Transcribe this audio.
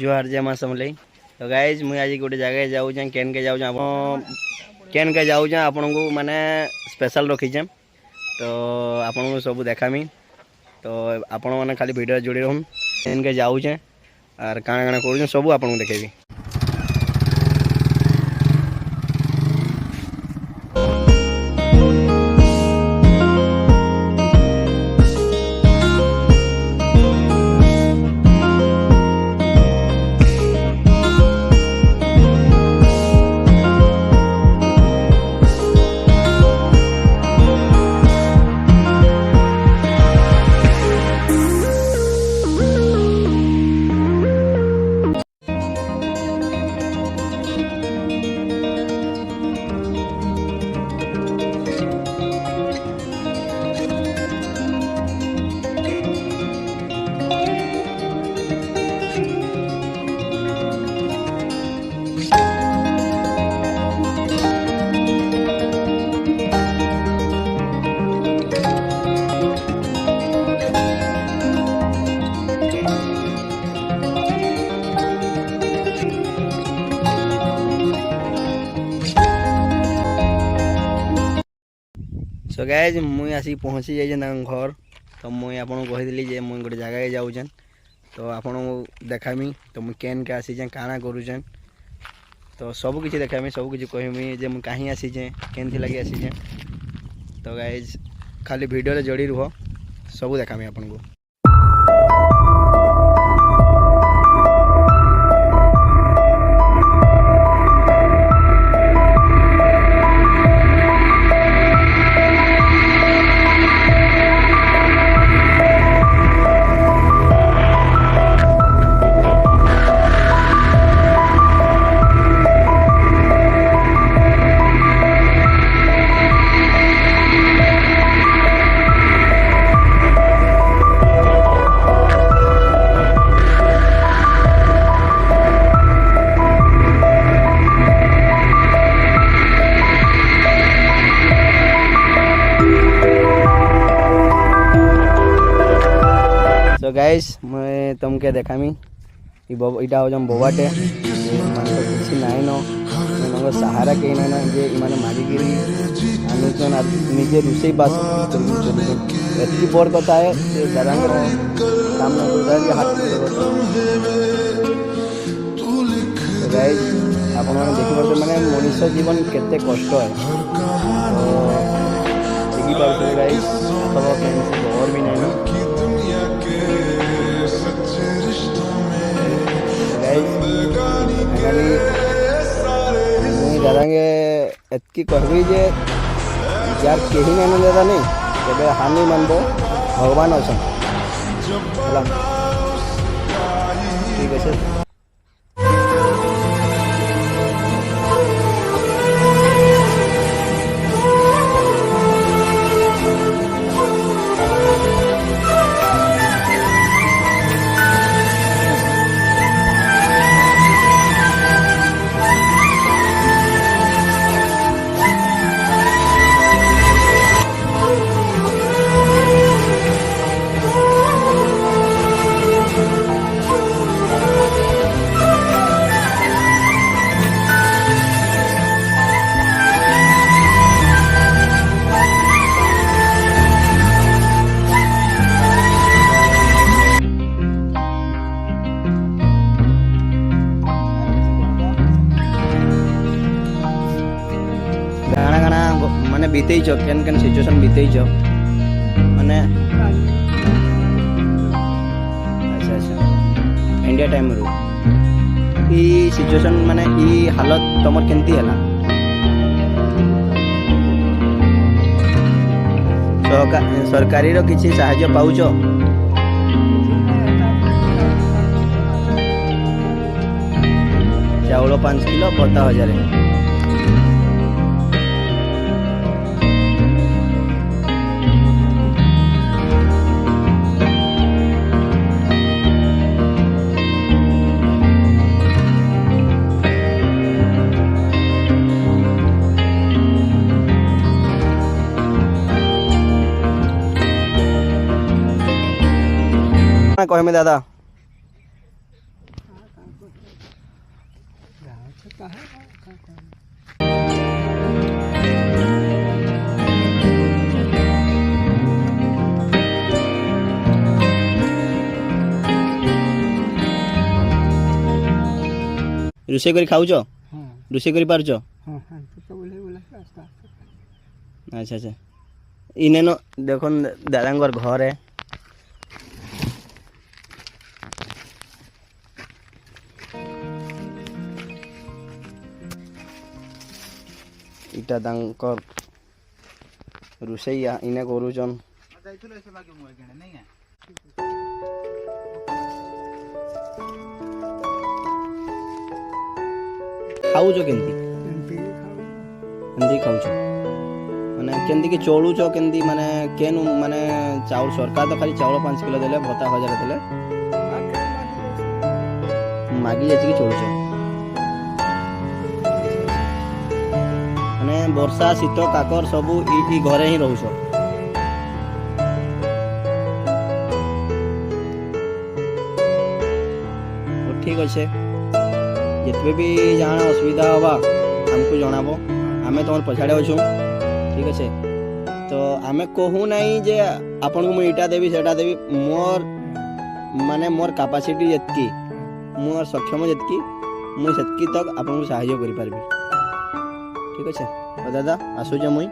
जोहार जय मां समलई। तो गाइज मुझे आज गोटे जगह जाऊँ केन के जाऊँ केन के जाऊँ आपन को माने स्पेशल रखीचे तो आपन को सब देखामी। तो आपण मैंने खाली वीडियो जोड़ी रहूँ केन के जाऊँ आर काଣା काଣା करूँ सब आपन को देखेबी। सो गाइज मुई आसिक पहुँची जाइए घर। तो मुई आपन कही जे मुई गोटे जगह जाऊँ तो आपन देखामी। तो मुई केन के आसीचे काଣା करूचे तो सब किसी देखामी सब किसी कहमी जे मुई कहीं आसीचे केन लगी आसीचे। तो गाइज खाली वीडियो रे जोड़ी रुह सब देखामी आपन को। तो गाइस मैं तुमके देखामी इटा हो बोवाटे मान तो किसी नाई न सहारा कहीं ना जे माने मारिकी आनुचन निजे रुसई बास एति बड़ कथा है दादा काम हाथ। तो गाइस आपण मैंने देखिए माने मनुष्य जीवन केते कष्ट है देखी पार्थे गाइस अथवा कहीं और भी नहीं दादागे एतकी कहबी जे यार कहीं नहीं दादा नहीं तेरे हानि मानब भगवान अच्छा ठीक है। माने बीते केन केन सिचुएशन बीते माने अच्छा अच्छा इंडिया टाइम रू ई सिचुएशन माने ई हालत तमर केंती हला सरकारी रो किछि सहायता पाउचो चाउल 5 किलो 50,000 कहमे दादा ରୋଷେଇ କରି ଖାଉଛ ହଁ ରୋଷେଇ କରି ପାରୁଛ ହଁ ହଁ ତ ବୁଲେଇ ବୁଲାଇ ଆସ୍ତେ ଆସ୍ତେ ଆଚ୍ଛା ଆଚ୍ଛା ଇନେନ ଦେଖୁନ୍ ଦାଦାଙ୍କର ଘର है ଇଟା ତାଙ୍କର ରୋଷେଇ ଇନେ କରୁଛନ୍ ଖାଉଛ କେମିତି ଏମିତି ଖାଉ କେମିତି ଖାଉଛ ମାନେ କେମିତି କି ଚଳୁଛ କେମିତି ମାନେ କେନ୍ ମାନେ ଚାଉଳ ସରକାର ତ ଖାଲି ଚାଉଳ 5 କିଲୋ ଦେଲେ ଭତ୍ତା 1000 ଦେଲେ ମାଗି ଯେତିକି ଚଳୁଛ ମାନେ ବର୍ଷା ଶୀତ କାକର ସବୁ ଇ ଘରେ ହିଁ ରହୁଛ ଠିକ୍ ଅଛେ ଯେତେବେଳେ ବି ଜାଣା ଅସୁବିଧା ହବା ଆମକୁ ଜଣାବ ଆମେ ତମର ପଛାଡ଼େ ଅଛୁ ଠିକ୍ ଅଛେ ତ ଆମେ କହୁ ନାହିଁ ଯେ ଆପଣଙ୍କୁ ମୁଁ ଏଇଟା ଦେବି ସେଇଟା ଦେବି ମାନେ ମୋର କାପାସିଟି ଯେତିକି ମୋର ସକ୍ଷମ ଯେତିକି ମୁଁ ସେତିକି ତକ୍ ଆପଣଙ୍କୁ ସାହାଯ୍ୟ କରିପାରିବି ଠିକ୍ ଅଛେ ତ ଦାଦା ଆସୁଛେ ମୁଇଁ